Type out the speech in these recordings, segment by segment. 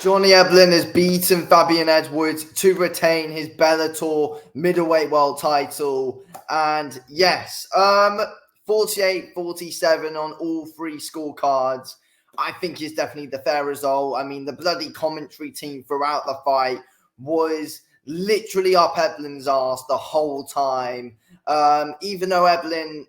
Johnny Eblen has beaten Fabian Edwards to retain his Bellator middleweight world title. And yes, 48-47 on all three scorecards. I think is definitely the fair result. I mean, the bloody commentary team throughout the fight was literally up Eblen's ass the whole time. Even though Eblen,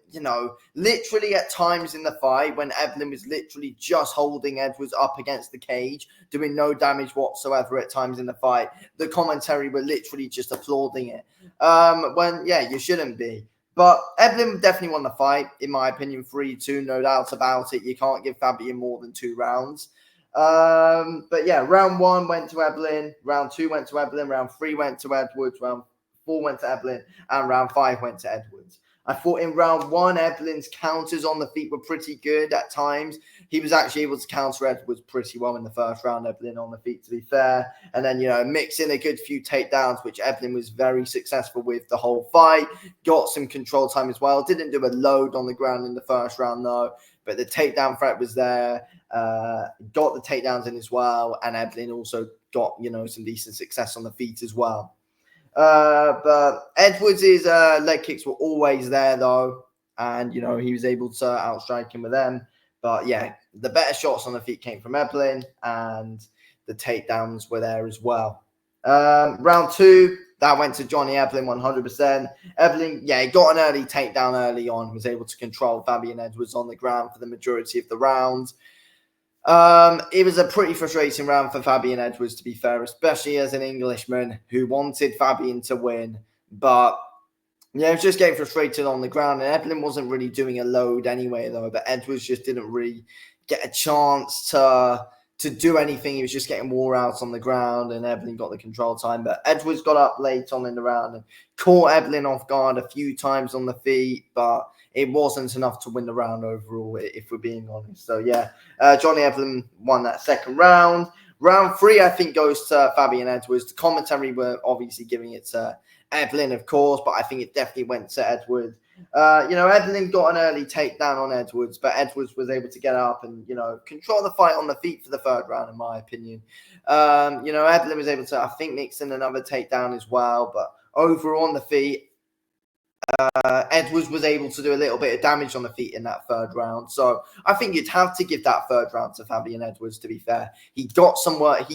literally at times in the fight when Eblen was literally just holding Edwards up against the cage, doing no damage whatsoever at times in the fight, the commentary were literally just applauding it. You shouldn't be. But Eblen definitely won the fight, in my opinion, 3-2, no doubt about it. You can't give Fabian more than 2 rounds. Round 1 went to Eblen, round 2 went to Eblen, round 3 went to Edwards, round 4 went to Eblen, and round 5 went to Edwards. I thought in round 1, Eblen's counters on the feet were pretty good at times. He was actually able to counter Edwards pretty well in the first round, Eblen on the feet, to be fair. And then, mix in a good few takedowns, which Eblen was very successful with the whole fight. Got some control time as well. Didn't do a load on the ground in the first round, though. But the takedown threat was there. Got the takedowns in as well. And Eblen also got, some decent success on the feet as well. But Edwards' leg kicks were always there, though. And, he was able to outstrike him with them. But, yeah, the better shots on the feet came from Eblen. And the takedowns were there as well. Round 2, that went to Johnny Eblen 100%. Eblen, he got an early takedown early on. Was able to control Fabian Edwards on the ground for the majority of the round. It was a pretty frustrating round for Fabian Edwards, to be fair, especially as an Englishman who wanted Fabian to win. But, it was just getting frustrated on the ground. And Eblen wasn't really doing a load anyway, though. But Edwards just didn't really get a chance to do anything. He was just getting wore out on the ground, and Eblen got the control time. But Edwards got up late on in the round and caught Eblen off guard a few times on the feet, but it wasn't enough to win the round overall, if we're being honest. So, Johnny Eblen won that second round. Round 3, I think, goes to Fabian Edwards. The commentary were obviously giving it to Eblen, of course, but I think it definitely went to Edwards. Eblen got an early takedown on Edwards, but Edwards was able to get up and, control the fight on the feet for the third round, in my opinion. Eblen was able to, I think, mix in another takedown as well, but overall on the feet, Edwards was able to do a little bit of damage on the feet in that third round. So I think you'd have to give that third round to Fabian Edwards, to be fair. He got some work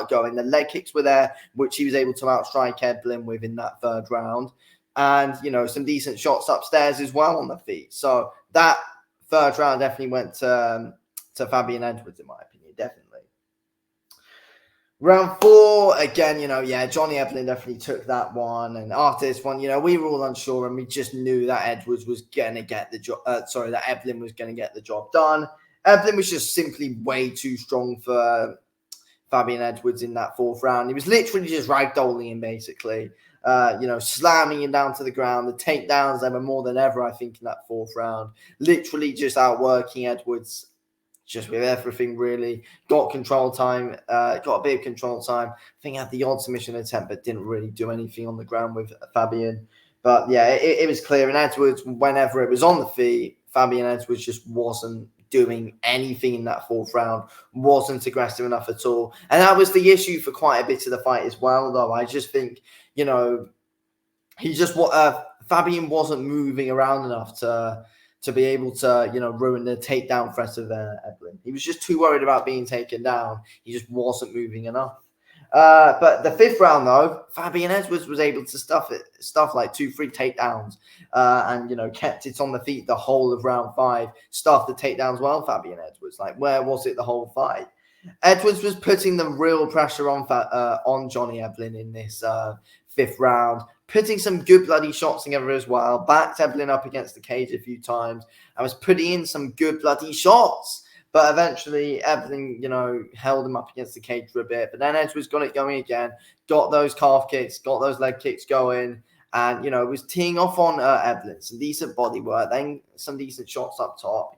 going. The leg kicks were there, which he was able to outstrike Eblen with in that third round. And, some decent shots upstairs as well on the feet. So that third round definitely went to Fabian Edwards, in my opinion, definitely. Round 4, again, Johnny Eblen definitely took that one. And after this one, we were all unsure, and we just knew that Edwards was going to get the job. that Eblen was going to get the job done. Eblen was just simply way too strong for Fabian Edwards in that fourth round. He was literally just ragdolling him, basically. Slamming him down to the ground. The takedowns, they were more than ever, I think, in that fourth round. Literally just outworking Edwards just with everything, really. Got control time, got a bit of control time. I think had the odd submission attempt, but didn't really do anything on the ground with Fabian. But, it was clear. And Edwards, whenever it was on the feet, Fabian Edwards just wasn't doing anything in that fourth round, wasn't aggressive enough at all. And that was the issue for quite a bit of the fight as well, though. I just think, Fabian wasn't moving around enough to be able to, ruin the takedown threat of Eblen. He was just too worried about being taken down. He just wasn't moving enough. But the fifth round, though, Fabian Edwards was able to stuff like 2-3 takedowns and, kept it on the feet the whole of round 5. Stuffed the takedowns well, Fabian Edwards. Like, where was it the whole fight? Edwards was putting the real pressure on Johnny Eblen in this fifth round, putting some good bloody shots together as well. Backed Eblen up against the cage a few times. I was putting in some good bloody shots. But eventually, Eblen, held him up against the cage for a bit. But then Edwards got it going again, got those calf kicks, got those leg kicks going, and, was teeing off on Eblen. Some decent body work, then some decent shots up top.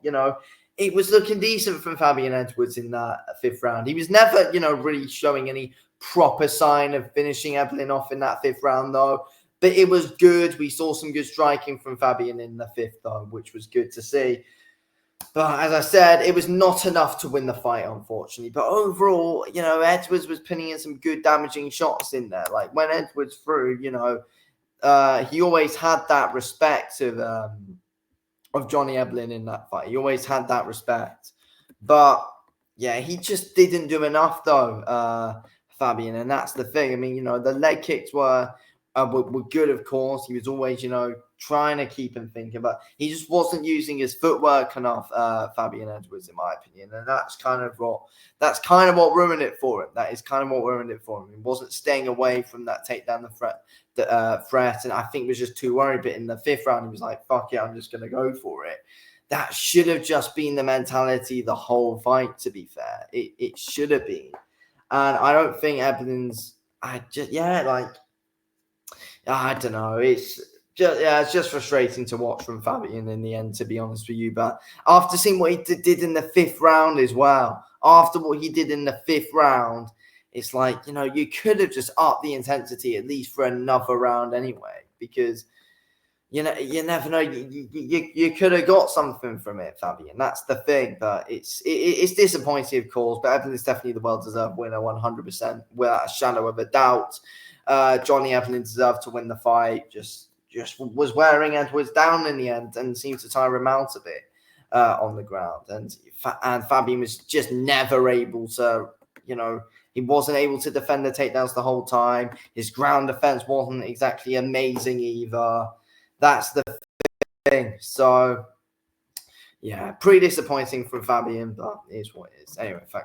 It was looking decent from Fabian Edwards in that fifth round. He was never, really showing any proper sign of finishing Eblen off in that fifth round, though. But it was good. We saw some good striking from Fabian in the fifth, though, which was good to see. But as I said, it was not enough to win the fight, unfortunately. But overall, you know, Edwards was putting in some good damaging shots in there. Like when Edwards threw, you know, he always had that respect of Johnny Eblen in that fight. He always had that respect. But yeah, he just didn't do enough though, Fabian, and that's the thing. I mean, you know, the leg kicks were good, of course. He was always, you know, trying to keep him thinking, but he just wasn't using his footwork enough, Fabian Edwards, in my opinion. And that's kind of what ruined it for him. That is kind of what ruined it for him. He wasn't staying away from that takedown threat, and I think was just too worried. But in the 5th round, he was like, "Fuck it, I'm just gonna go for it." That should have just been the mentality the whole fight. To be fair, it should have been, and I don't think Eblen's. I don't know. It's just frustrating to watch from Fabian in the end, to be honest with you. But after seeing what he did in the 5th round as well, after what he did in the 5th round, it's like, you know, you could have just upped the intensity at least for another round anyway, because you know, you never know. You could have got something from it, Fabian. That's the thing. But it's disappointing, of course. But Eblen is definitely the well-deserved winner, 100%, without a shadow of a doubt. Johnny Eblen deserved to win the fight. Just was wearing Edwards down in the end and seemed to tire him out a bit on the ground. And Fabian was just never able to, you know, he wasn't able to defend the takedowns the whole time. His ground defense wasn't exactly amazing either. That's the thing. So, yeah, pretty disappointing from Fabian, but it is what it is. Anyway, thanks.